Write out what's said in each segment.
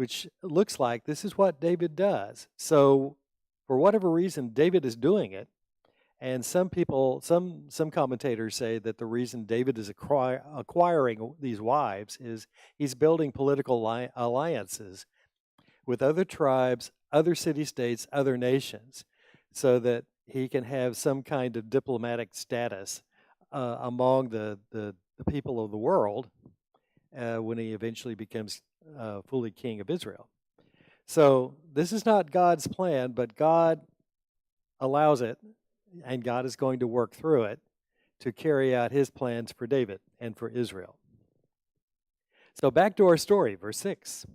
which looks like this is what David does. So, for whatever reason, David is doing it. And some people, some commentators say that the reason David is acquiring these wives is he's building political alliances with other tribes, other city states, other nations, so that he can have some kind of diplomatic status among the people of the world when he eventually becomes fully king of Israel. So this is not God's plan, but God allows it, and God is going to work through it to carry out his plans for David and for Israel. So back to our story, verse 6.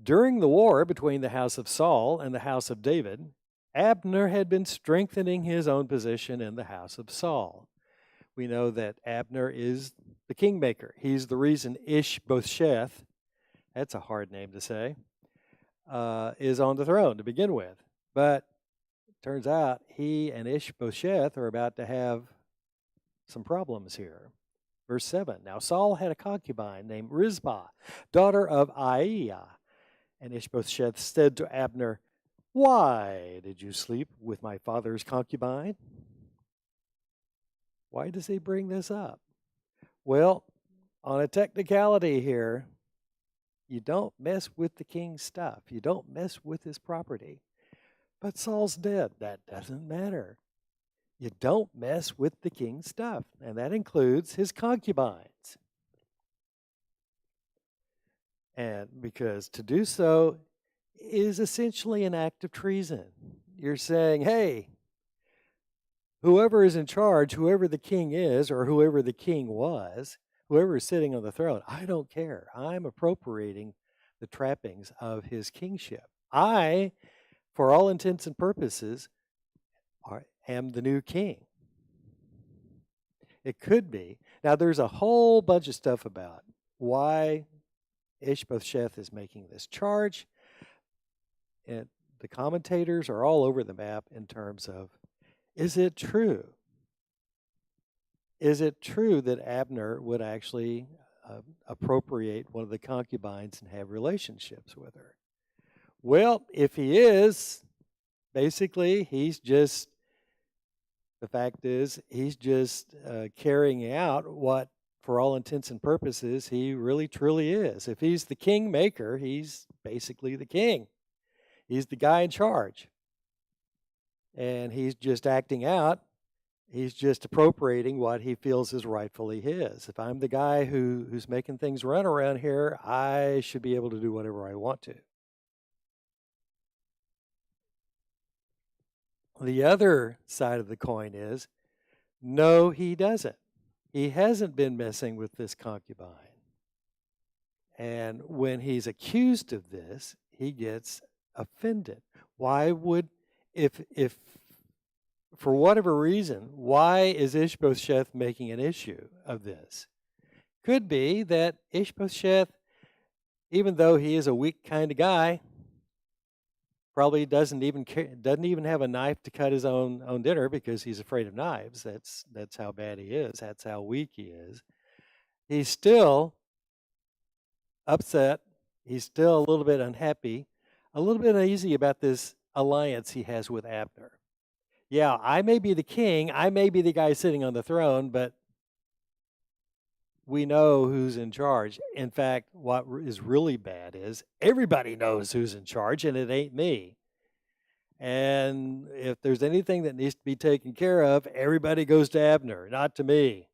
During the war between the house of Saul and the house of David, Abner had been strengthening his own position in the house of Saul. We know that Abner is the kingmaker. He's the reason Ishbosheth, that's a hard name to say, is on the throne to begin with. But it turns out he and Ishbosheth are about to have some problems here. Verse 7, now Saul had a concubine named Rizpah, daughter of Aiah. And Ishbosheth said to Abner, why did you sleep with my father's concubine? Why does he bring this up? Well, on a technicality here, you don't mess with the king's stuff. You don't mess with his property. But Saul's dead. That doesn't matter. You don't mess with the king's stuff, and that includes his concubines. And because to do so is essentially an act of treason. You're saying, hey, whoever is in charge, whoever the king is, or whoever the king was, whoever is sitting on the throne, I don't care. I'm appropriating the trappings of his kingship. I, for all intents and purposes, am the new king. It could be. Now, there's a whole bunch of stuff about why Ishbosheth is making this charge. And the commentators are all over the map in terms of, is it true? Is it true that Abner would actually appropriate one of the concubines and have relationships with her? Well, if he is, basically the fact is he's just carrying out what, for all intents and purposes, he really truly is. If he's the kingmaker, he's basically the king. He's the guy in charge. And he's just acting out. He's just appropriating what he feels is rightfully his. If I'm the guy who's making things run around here, I should be able to do whatever I want to. The other side of the coin is, no, he doesn't. He hasn't been messing with this concubine. And when he's accused of this, he gets offended. Why would, if for whatever reason, why is Ishbosheth making an issue of this? Could be that Ishbosheth, even though he is a weak kind of guy, probably doesn't even have a knife to cut his own dinner because he's afraid of knives. That's how bad he is. That's how weak he is. He's still upset. He's still a little bit unhappy, a little bit uneasy about this alliance he has with Abner. Yeah, I may be the king, I may be the guy sitting on the throne, but we know who's in charge. In fact, what is really bad is everybody knows who's in charge, and it ain't me. And if there's anything that needs to be taken care of, everybody goes to Abner, not to me.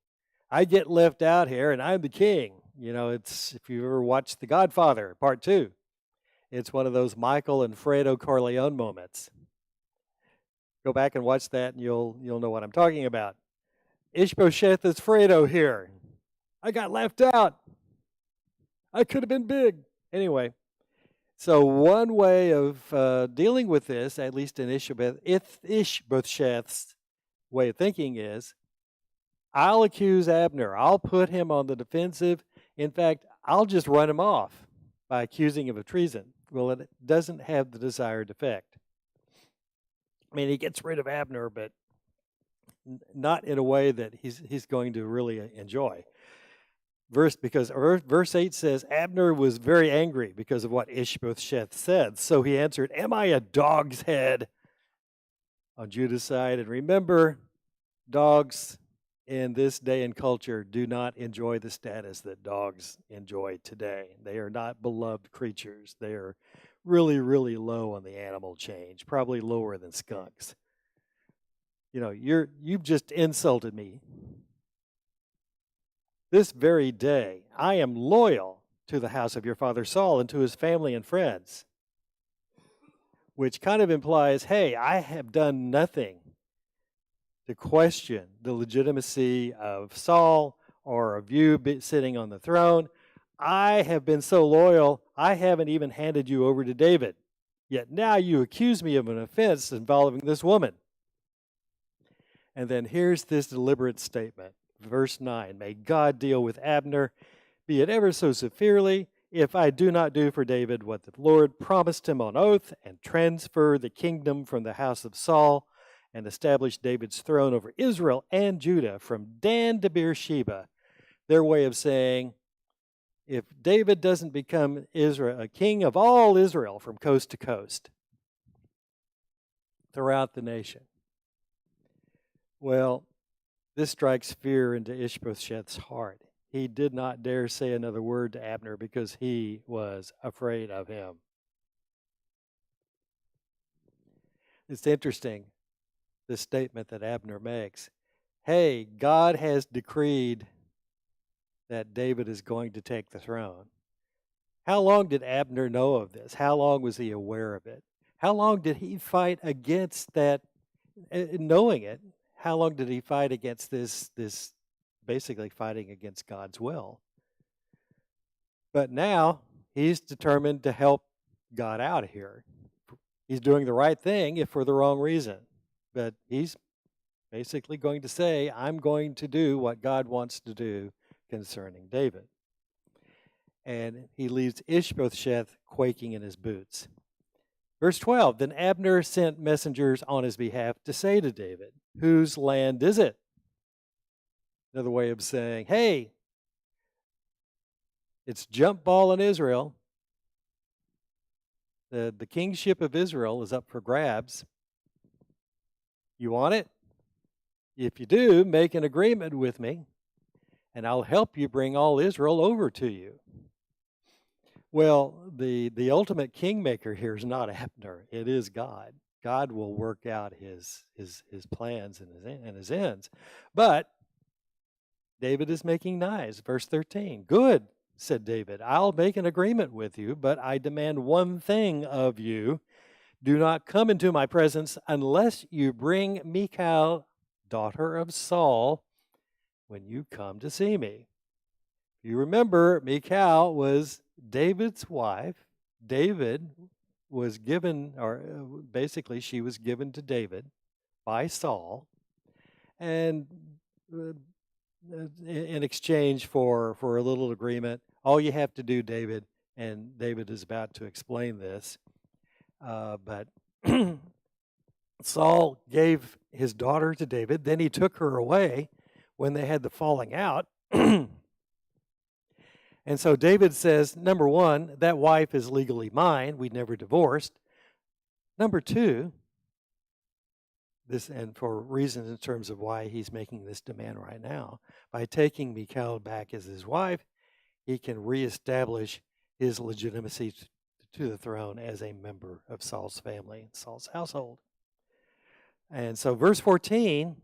I get left out here, and I'm the king. You know, it's, if you ever watched The Godfather, Part 2, it's one of those Michael and Fredo Corleone moments. Go back and watch that, and you'll know what I'm talking about. Ishbosheth is Fredo here. I got left out. I could have been big. Anyway, so one way of dealing with this, at least in Ishbosheth's way of thinking, is I'll accuse Abner. I'll put him on the defensive. In fact, I'll just run him off by accusing him of treason. Well, it doesn't have the desired effect. I mean, he gets rid of Abner, but not in a way that he's going to really enjoy. Verse 8 says, Abner was very angry because of what Ishbosheth said. So he answered, am I a dog's head on Judah's side? And remember, dogs in this day and culture do not enjoy the status that dogs enjoy today. They are not beloved creatures. They are really, really low on the animal chain, probably lower than skunks. You've just insulted me. This very day, I am loyal to the house of your father Saul and to his family and friends, which kind of implies, hey, I have done nothing to question the legitimacy of Saul or of you sitting on the throne. I have been so loyal, I haven't even handed you over to David. Yet now you accuse me of an offense involving this woman. And then here's this deliberate statement. Verse 9, may God deal with Abner, be it ever so severely, if I do not do for David what the Lord promised him on oath, and transfer the kingdom from the house of Saul, and establish David's throne over Israel and Judah from Dan to Beersheba. Their way of saying, if David doesn't become Israel, a king of all Israel from coast to coast throughout the nation. Well, this strikes fear into Ishbosheth's heart. He did not dare say another word to Abner because he was afraid of him. It's interesting, this statement that Abner makes. Hey, God has decreed that David is going to take the throne. How long did Abner know of this? How long was he aware of it? How long did he fight against that, knowing it? How long did he fight against this basically fighting against God's will? But now he's determined to help God out of here. He's doing the right thing, if for the wrong reason. But he's basically going to say, I'm going to do what God wants to do concerning David. And he leaves Ishbosheth quaking in his boots. Verse 12, then Abner sent messengers on his behalf to say to David, whose land is it? Another way of saying, hey, it's jump ball in Israel. The kingship of Israel is up for grabs. You want it? If you do, make an agreement with me, and I'll help you bring all Israel over to you. Well, the ultimate kingmaker here is not Abner. It is God. God will work out his plans and his ends. But David is making nice. Verse 13. Good, said David. I'll make an agreement with you, but I demand one thing of you. Do not come into my presence unless you bring Michal, daughter of Saul, when you come to see me. You remember, Michal was David's wife. David was given, or basically she was given to David by Saul, and in exchange for a little agreement, all you have to do, David, and David is about to explain this, but Saul gave his daughter to David, then he took her away when they had the falling out. And so David says, number one, that wife is legally mine. We never divorced. Number two, this, and for reasons in terms of why he's making this demand right now, by taking Michal back as his wife, he can reestablish his legitimacy to the throne as a member of Saul's family, Saul's household. And so verse 14,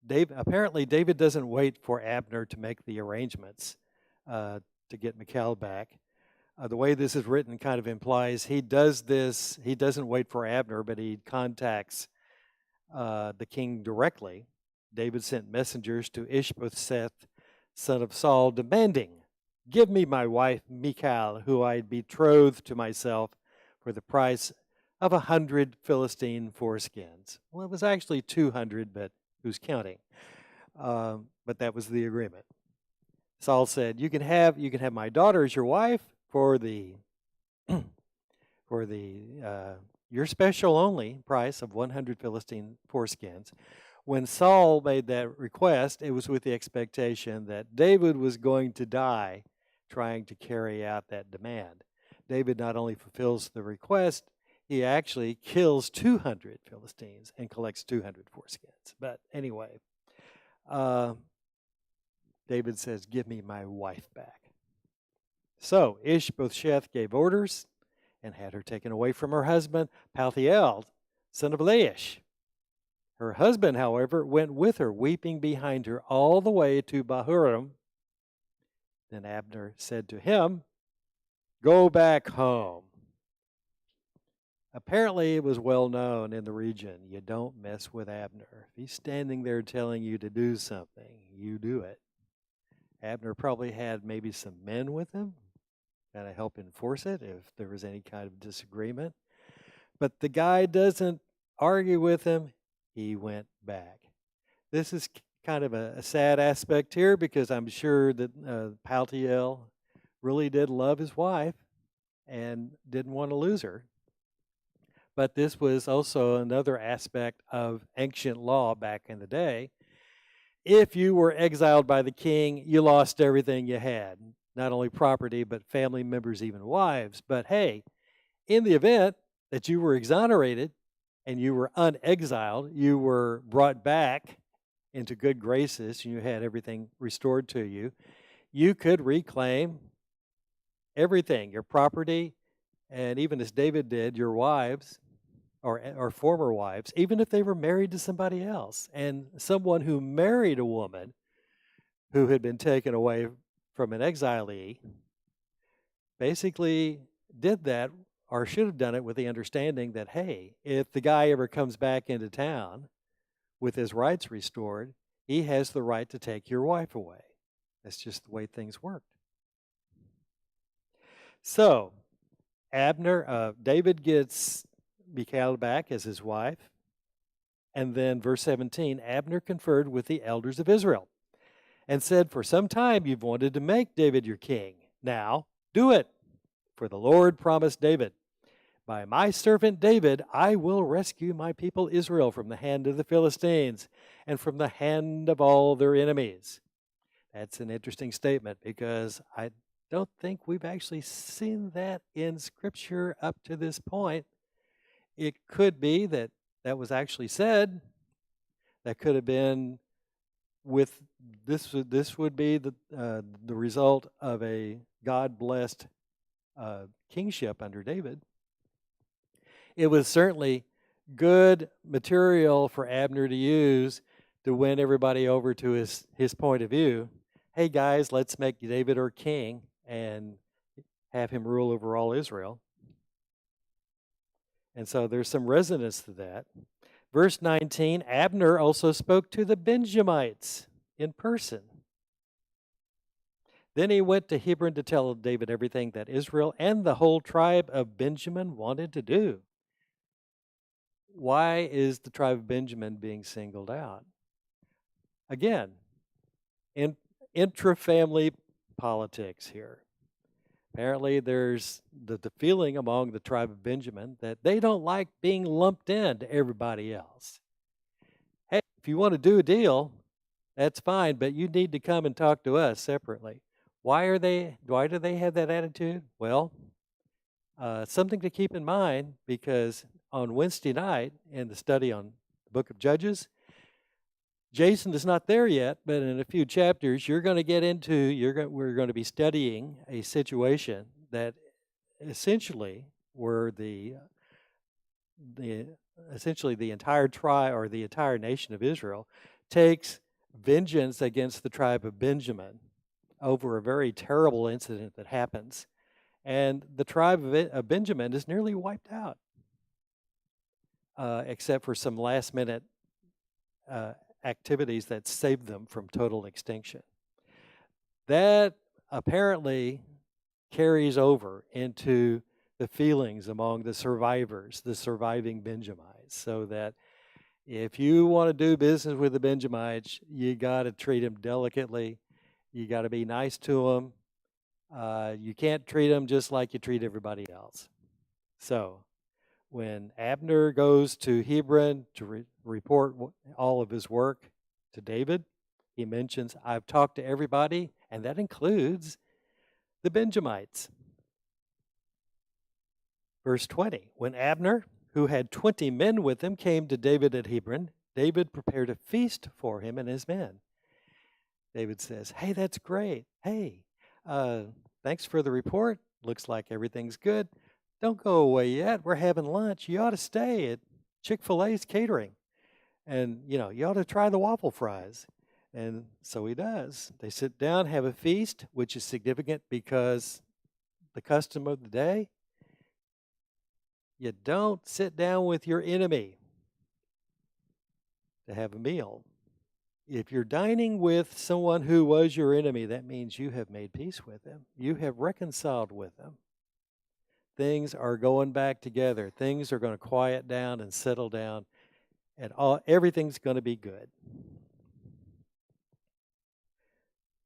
apparently David doesn't wait for Abner to make the arrangements to get Michal back. The way this is written kind of implies he does this, he doesn't wait for Abner, but he contacts the king directly. David sent messengers to Ishbosheth, son of Saul, demanding, give me my wife Michal, who I betrothed to myself for the price of 100 Philistine foreskins. Well, it was actually 200, but who's counting? But that was the agreement. Saul said, you can have my daughter as your wife for your special only price of 100 Philistine foreskins. When Saul made that request, it was with the expectation that David was going to die trying to carry out that demand. David not only fulfills the request, he actually kills 200 Philistines and collects 200 foreskins. But anyway, uh, David says, "Give me my wife back." So Ishbosheth gave orders and had her taken away from her husband, Paltiel, son of Laish. Her husband, however, went with her, weeping behind her all the way to Bahurim. Then Abner said to him, "Go back home." Apparently, it was well known in the region, you don't mess with Abner. If he's standing there telling you to do something, you do it. Abner probably had maybe some men with him, kind of help enforce it if there was any kind of disagreement. But the guy doesn't argue with him. He went back. This is kind of a sad aspect here because I'm sure that Paltiel really did love his wife and didn't want to lose her. But this was also another aspect of ancient law back in the day. If you were exiled by the king, you lost everything you had, not only property, but family members, even wives. But hey, in the event that you were exonerated and you were unexiled, you were brought back into good graces, and you had everything restored to you, you could reclaim everything, your property, and even as David did, your wives or former wives, even if they were married to somebody else. And someone who married a woman who had been taken away from an exilee basically did that or should have done it with the understanding that, hey, if the guy ever comes back into town with his rights restored, he has the right to take your wife away. That's just the way things worked. So, David gets Michal back as his wife. And then verse 17, Abner conferred with the elders of Israel and said, "For some time you've wanted to make David your king. Now do it, for the Lord promised David, 'By my servant David I will rescue my people Israel from the hand of the Philistines and from the hand of all their enemies.'" That's an interesting statement because I don't think we've actually seen that in Scripture up to this point. It could be that that was actually said. That could have been with this. This would be the result of a God-blessed kingship under David. It was certainly good material for Abner to use to win everybody over to his point of view. Hey guys, let's make David our king and have him rule over all Israel. And so there's some resonance to that. Verse 19, Abner also spoke to the Benjamites in person. Then he went to Hebron to tell David everything that Israel and the whole tribe of Benjamin wanted to do. Why is the tribe of Benjamin being singled out? Again, intra-family politics here. Apparently, there's the feeling among the tribe of Benjamin that they don't like being lumped into everybody else. Hey, if you want to do a deal, that's fine, but you need to come and talk to us separately. Why do they have that attitude? Well, something to keep in mind, because on Wednesday night in the study on the book of Judges, Jason is not there yet, but in a few chapters, we're going to be studying a situation that essentially where the entire tribe or the entire nation of Israel takes vengeance against the tribe of Benjamin over a very terrible incident that happens, and the tribe of Benjamin is nearly wiped out, except for some last-minute activities that saved them from total extinction. That apparently carries over into the feelings among the survivors, the surviving Benjamites, so that if you want to do business with the Benjamites, you got to treat them delicately. You got to be nice to them. You can't treat them just like you treat everybody else. So when Abner goes to Hebron to report all of his work to David. He mentions, I've talked to everybody, and that includes the Benjamites. Verse 20, when Abner, who had 20 men with him, came to David at Hebron, David prepared a feast for him and his men. David says, hey, that's great. Hey, thanks for the report. Looks like everything's good. Don't go away yet. We're having lunch. You ought to stay at Chick-fil-A's catering. And, you ought to try the waffle fries. And so he does. They sit down, have a feast, which is significant because the custom of the day, you don't sit down with your enemy to have a meal. If you're dining with someone who was your enemy, that means you have made peace with them. You have reconciled with them. Things are going back together. Things are going to quiet down and settle down, and everything's going to be good.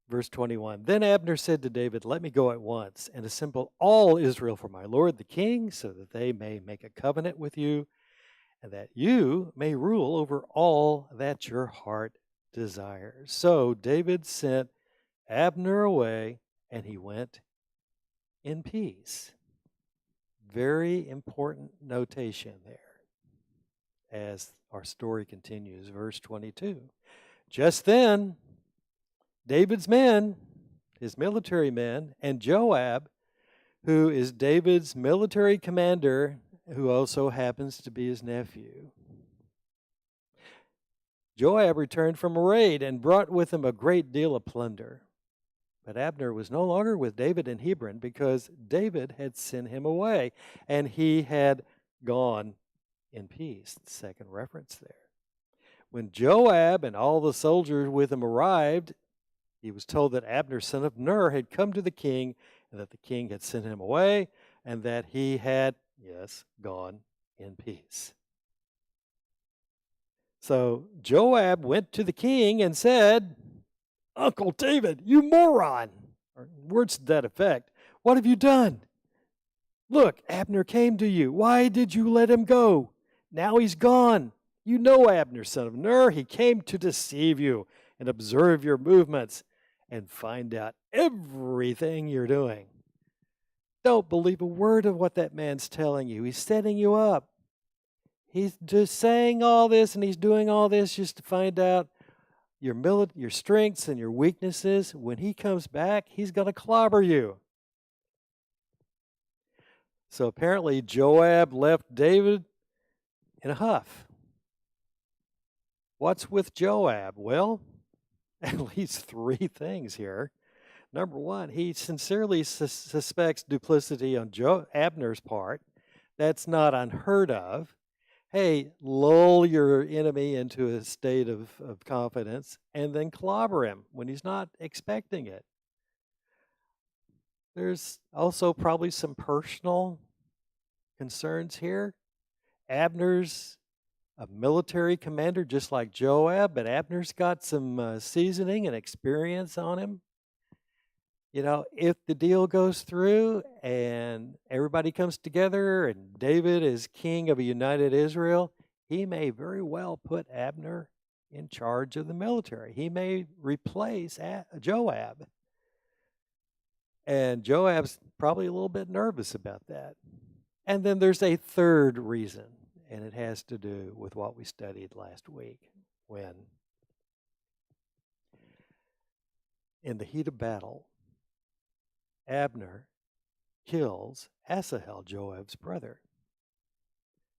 Verse 21, then Abner said to David, let me go at once and assemble all Israel for my lord the king, so that they may make a covenant with you, and that you may rule over all that your heart desires. So David sent Abner away, and he went in peace. Very important notation there as our story continues. Verse 22, just then David's men, his military men, and Joab, who is David's military commander, who also happens to be his nephew. Joab returned from a raid and brought with him a great deal of plunder. But Abner was no longer with David in Hebron because David had sent him away, and he had gone in peace. The second reference there. When Joab and all the soldiers with him arrived, he was told that Abner, son of Ner, had come to the king, and that the king had sent him away, and that he had, yes, gone in peace. So Joab went to the king and said, Uncle David, you moron, or words to that effect, what have you done? Look, Abner came to you. Why did you let him go? Now he's gone. You know Abner, son of Ner. He came to deceive you and observe your movements and find out everything you're doing. Don't believe a word of what that man's telling you. He's setting you up. He's just saying all this and he's doing all this just to find out your strengths and your weaknesses. When he comes back, he's going to clobber you. So apparently Joab left David in a huff. What's with Joab? Well, at least three things here. Number one, he sincerely suspects duplicity on Abner's part. That's not unheard of. Hey, lull your enemy into a state of confidence and then clobber him when he's not expecting it. There's also probably some personal concerns here. Abner's a military commander just like Joab, but Abner's got some seasoning and experience on him. You know, if the deal goes through and everybody comes together and David is king of a united Israel, he may very well put Abner in charge of the military. He may replace Joab. And Joab's probably a little bit nervous about that. And then there's a third reason, and it has to do with what we studied last week when, in the heat of battle, Abner kills Asahel, Joab's brother.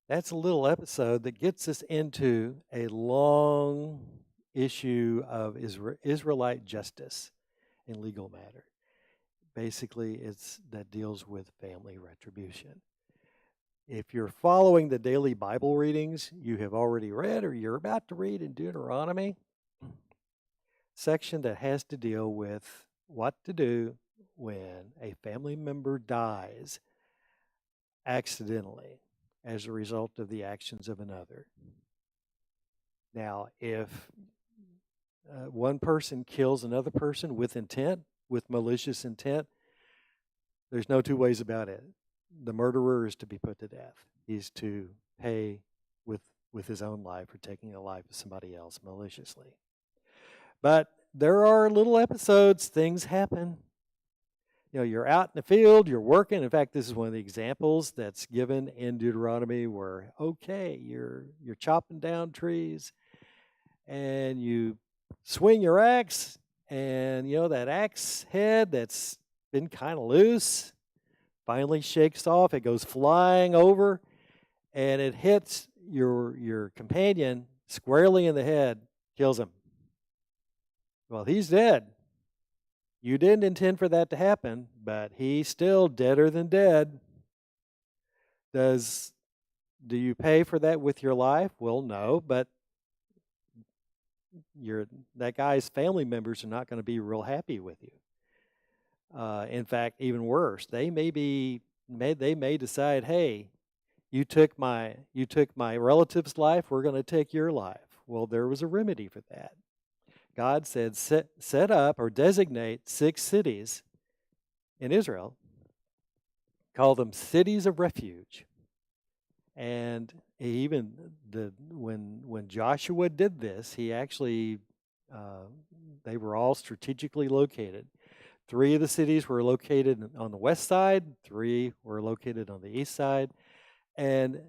That's a little episode that gets us into a long issue of Israelite justice in legal matter. Basically, that deals with family retribution. If you're following the daily Bible readings you have already read or you're about to read in Deuteronomy, section that has to deal with what to do when a family member dies accidentally as a result of the actions of another. Now, if one person kills another person with intent, with malicious intent, there's no two ways about it. The murderer is to be put to death. He's to pay with with his own life or taking the life of somebody else maliciously. But there are little episodes, things happen. You're out in the field, you're working. In fact, this is one of the examples that's given in Deuteronomy where, okay, you're chopping down trees and you swing your axe, and that axe head that's been kind of loose finally shakes off. It goes flying over, and it hits your companion squarely in the head, kills him. Well, he's dead. You didn't intend for that to happen, but he's still deader than dead. Do you pay for that with your life? Well, no, but that guy's family members are not going to be real happy with you. In fact, even worse, they may decide, hey, you took my relative's life, we're going to take your life. Well, there was a remedy for that. God said, set up or designate 6 cities in Israel, call them cities of refuge. And when Joshua did this, he actually, they were all strategically located. 3 of the cities were located on the west side, 3 were located on the east side, and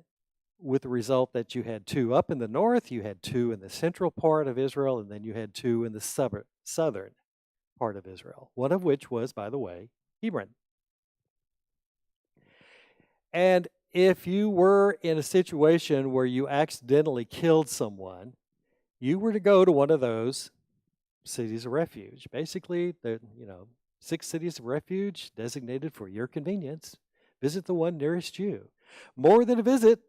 with the result that you had 2 up in the north, you had 2 in the central part of Israel, and then you had 2 in the southern part of Israel, one of which was, by the way, Hebron. And if you were in a situation where you accidentally killed someone, you were to go to one of those cities of refuge. Basically, 6 cities of refuge designated for your convenience. Visit the one nearest you. More than a visit,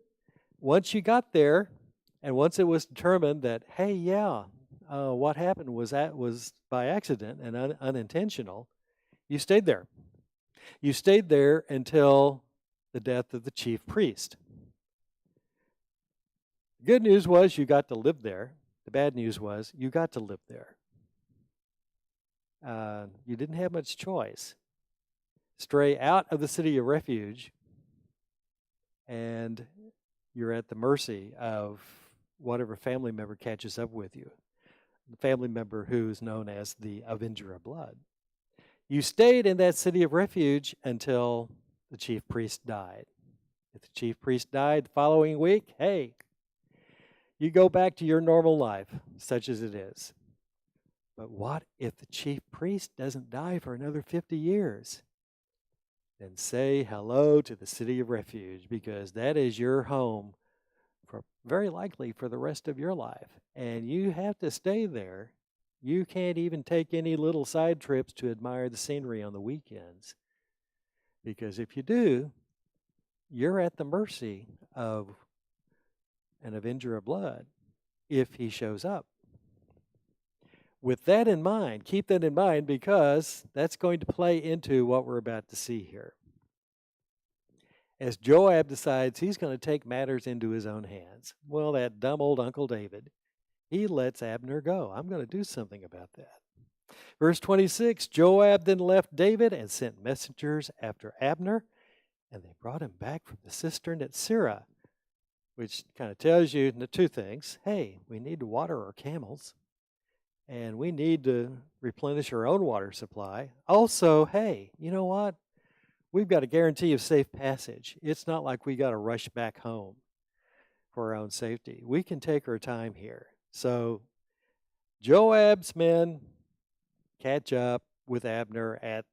once you got there, and once it was determined that, hey, what happened was by accident and unintentional, you stayed there. You stayed there until the death of the chief priest. The good news was you got to live there. The bad news was you got to live there. You didn't have much choice. Stray out of the city of refuge, and you're at the mercy of whatever family member catches up with you, the family member who is known as the Avenger of Blood. You stayed in that city of refuge until the chief priest died. If the chief priest died the following week, hey, you go back to your normal life, such as it is. But what if the chief priest doesn't die for another 50 years? Then say hello to the city of refuge, because that is your home very likely for the rest of your life. And you have to stay there. You can't even take any little side trips to admire the scenery on the weekends. Because if you do, you're at the mercy of an Avenger of Blood if he shows up. With that in mind, keep that in mind, because that's going to play into what we're about to see here. As Joab decides he's going to take matters into his own hands, well, that dumb old Uncle David, he lets Abner go. I'm going to do something about that. Verse 26, Joab then left David and sent messengers after Abner, and they brought him back from the cistern at Sirah, which kind of tells you 2 things. Hey, we need to water our camels, and we need to replenish our own water supply. Also, hey, you know what? We've got a guarantee of safe passage. It's not like we got to rush back home for our own safety. We can take our time here. So Joab's men catch up with Abner at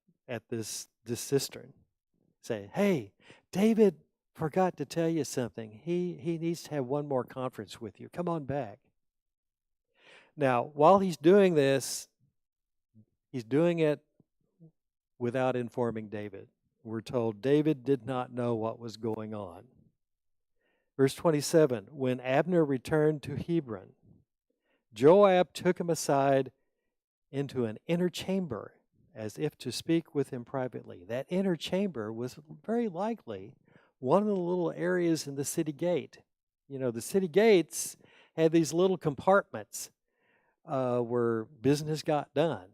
this cistern. Say, hey, David forgot to tell you something. He needs to have one more conference with you. Come on back. Now, while he's doing this, he's doing it without informing David. We're told David did not know what was going on. Verse 27, when Abner returned to Hebron, Joab took him aside into an inner chamber as if to speak with him privately. That inner chamber was very likely one of the little areas in the city gate. The city gates had these little compartments where business got done.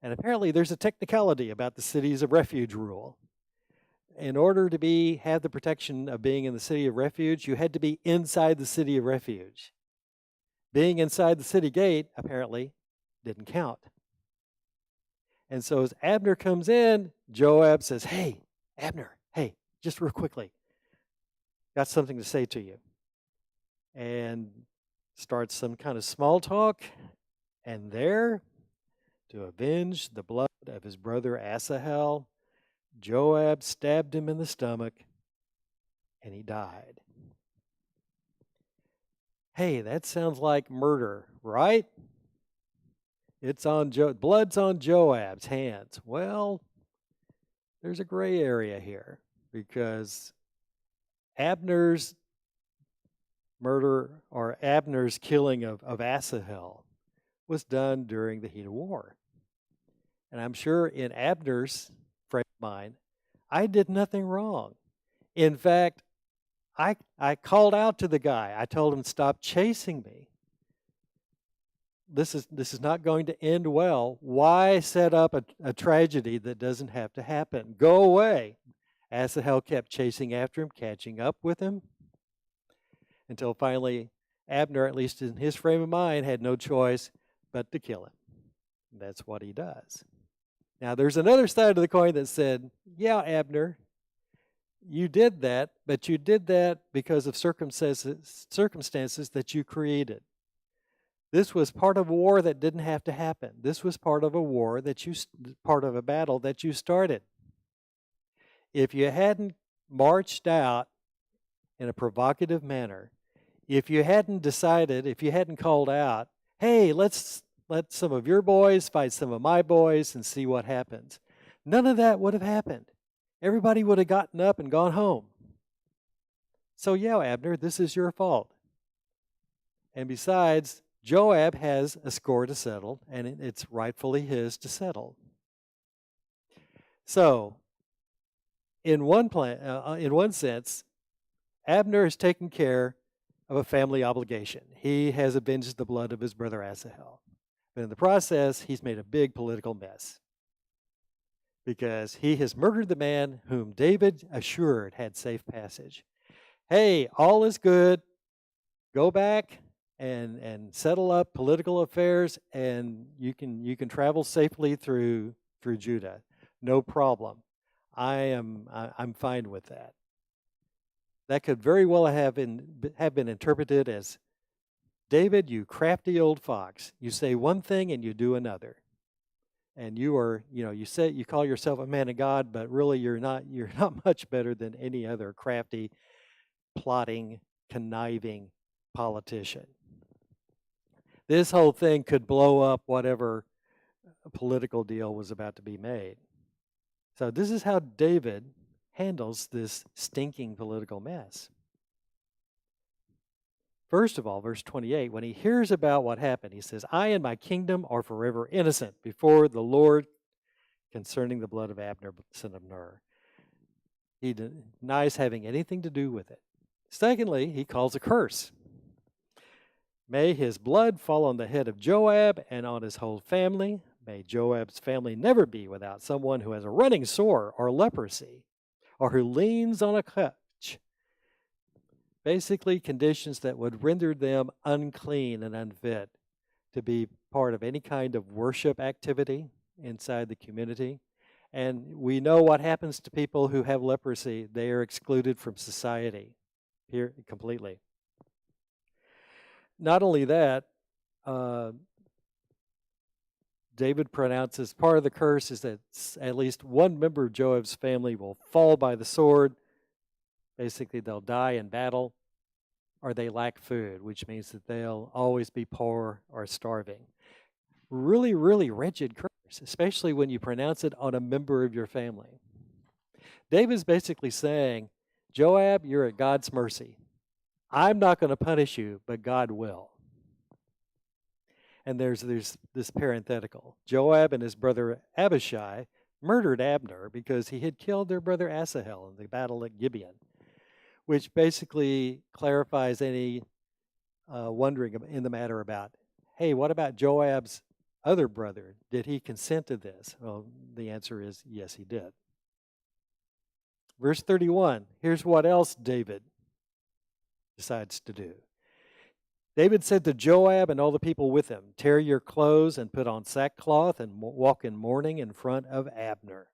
And apparently there's a technicality about the cities of refuge rule. in order to have the protection of being in the city of refuge, you had to be inside the city of refuge. Being inside the city gate, apparently, didn't count. And so as Abner comes in, Joab says, "Hey, Abner, hey, just real quickly, got something to say to you." And starts some kind of small talk. And there, to avenge the blood of his brother Asahel, Joab stabbed him in the stomach, and he died. Hey, that sounds like murder, right? It's on blood's on Joab's hands. Well, there's a gray area here because Abner's murder or Abner's killing of Asahel was done during the heat of war. And I'm sure in Abner's frame of mind, I did nothing wrong. In fact, I called out to the guy. I told him, "Stop chasing me. This is not going to end well. Why set up a tragedy that doesn't have to happen? Go away." Asahel kept chasing after him, catching up with him, until finally Abner, at least in his frame of mind, had no choice but to kill him. That's what he does. Now, there's another side of the coin that said, "Yeah, Abner, you did that, but you did that because of circumstances that you created. This was part of a war that didn't have to happen. This was part of a war part of a battle that you started. If you hadn't marched out in a provocative manner, if you hadn't called out, 'Hey, let's let some of your boys fight some of my boys and see what happens,' none of that would have happened. Everybody would have gotten up and gone home. So yeah, Abner, this is your fault. And besides, Joab has a score to settle, and it's rightfully his to settle." So, in one sense, Abner has taken care of a family obligation. He has avenged the blood of his brother Asahel. But in the process, he's made a big political mess because he has murdered the man whom David assured had safe passage. Hey, all is good. Go back and settle up political affairs, and you can travel safely through Judah. No problem. I'm fine with that. That could very well have been interpreted as, "David, you crafty old fox. You say one thing and you do another. And you call yourself a man of God, but really you're not much better than any other crafty, plotting, conniving politician." This whole thing could blow up whatever political deal was about to be made. So this is how David handles this stinking political mess. First of all, verse 28, when he hears about what happened, he says, "I and my kingdom are forever innocent before the Lord concerning the blood of Abner, son of Ner." He denies having anything to do with it. Secondly, he calls a curse. "May his blood fall on the head of Joab and on his whole family. May Joab's family never be without someone who has a running sore or leprosy, or who leans on a crutch." Basically, conditions that would render them unclean and unfit to be part of any kind of worship activity inside the community. And we know what happens to people who have leprosy. They are excluded from society here completely. Not only that, David pronounces part of the curse is that at least one member of Joab's family will fall by the sword. Basically, they'll die in battle, or they lack food, which means that they'll always be poor or starving. Really, really wretched curse, especially when you pronounce it on a member of your family. David's basically saying, "Joab, you're at God's mercy. I'm not going to punish you, but God will." And there's this parenthetical. Joab and his brother Abishai murdered Abner because he had killed their brother Asahel in the battle at Gibeon, which basically clarifies any wondering in the matter about, hey, what about Joab's other brother? Did he consent to this? Well, the answer is yes, he did. Verse 31, here's what else David decides to do. David said to Joab and all the people with him, tear your clothes and put on sackcloth and walk in mourning in front of Abner.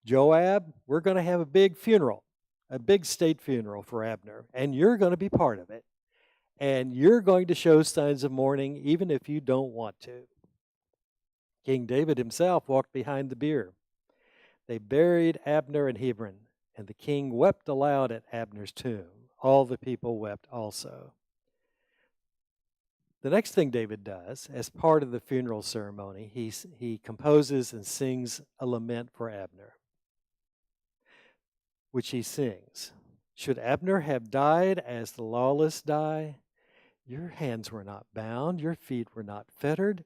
Joab, we're going to have a big funeral, a big state funeral for Abner, and you're going to be part of it. And you're going to show signs of mourning even if you don't want to. King David himself walked behind the bier. They buried Abner in Hebron, and the king wept aloud at Abner's tomb. All the people wept also. The next thing David does, as part of the funeral ceremony, he composes and sings a lament for Abner, which he sings. Should Abner have died as the lawless die? Your hands were not bound, your feet were not fettered.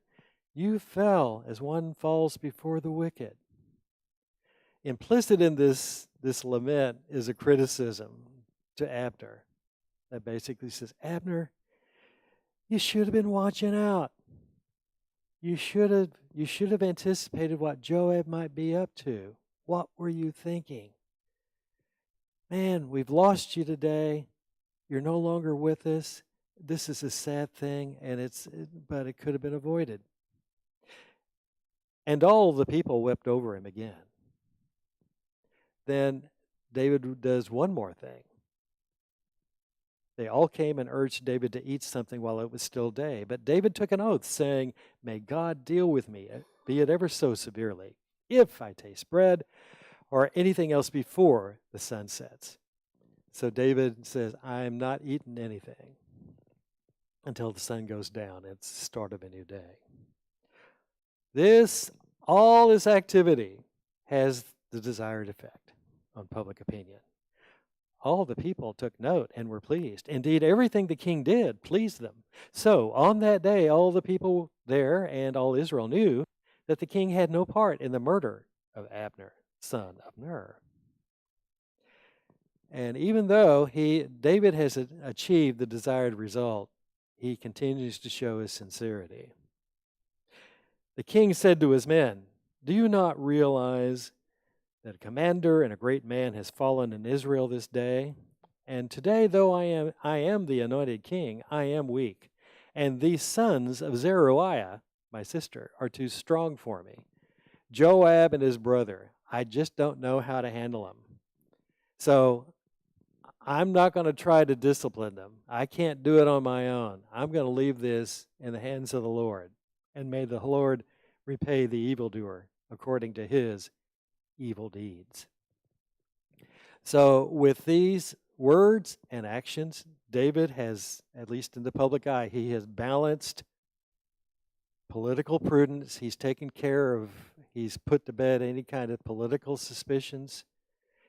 You fell as one falls before the wicked. Implicit in this lament is a criticism to Abner that basically says, Abner, you should have been watching out. You should have anticipated what Joab might be up to. What were you thinking? Man, we've lost you today. You're no longer with us. This is a sad thing, but it could have been avoided. And all the people wept over him again. Then David does one more thing. They all came and urged David to eat something while it was still day. But David took an oath, saying, may God deal with me, be it ever so severely, if I taste bread or anything else before the sun sets. So David says, I am not eating anything until the sun goes down. It's the start of a new day. All this activity has the desired effect on public opinion. All the people took note and were pleased. Indeed, everything the king did pleased them. So on that day, all the people there and all Israel knew that the king had no part in the murder of Abner, son of Ner. And even though David has achieved the desired result, he continues to show his sincerity. The king said to his men, do you not realize that a commander and a great man has fallen in Israel this day? And today, though I am the anointed king, I am weak. And these sons of Zeruiah, my sister, are too strong for me. Joab and his brother, I just don't know how to handle them. So I'm not going to try to discipline them. I can't do it on my own. I'm going to leave this in the hands of the Lord. And may the Lord repay the evildoer according to his evil deeds. So with these words and actions, David has, at least in the public eye, he has balanced political prudence. He's put to bed any kind of political suspicions.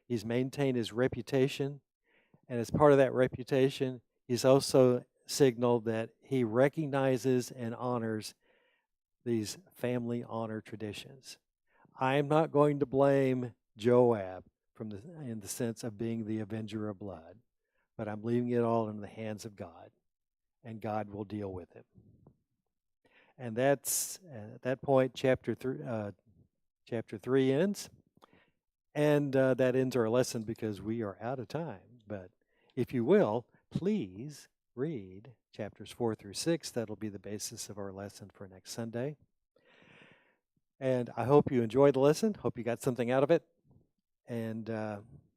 He's maintained his reputation. And as part of that reputation, he's also signaled that he recognizes and honors these family honor traditions. I am not going to blame Joab in the sense of being the avenger of blood, but I'm leaving it all in the hands of God, and God will deal with him. And that's at that point, chapter 3 ends, and that ends our lesson because we are out of time. But if you will, please read chapters 4 through 6. That'll be the basis of our lesson for next Sunday. And I hope you enjoyed the lesson. Hope you got something out of it. And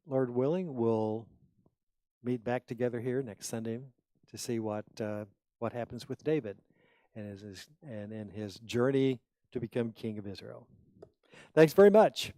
Lord willing, we'll meet back together here next Sunday to see what happens with David and in his journey to become king of Israel. Thanks very much.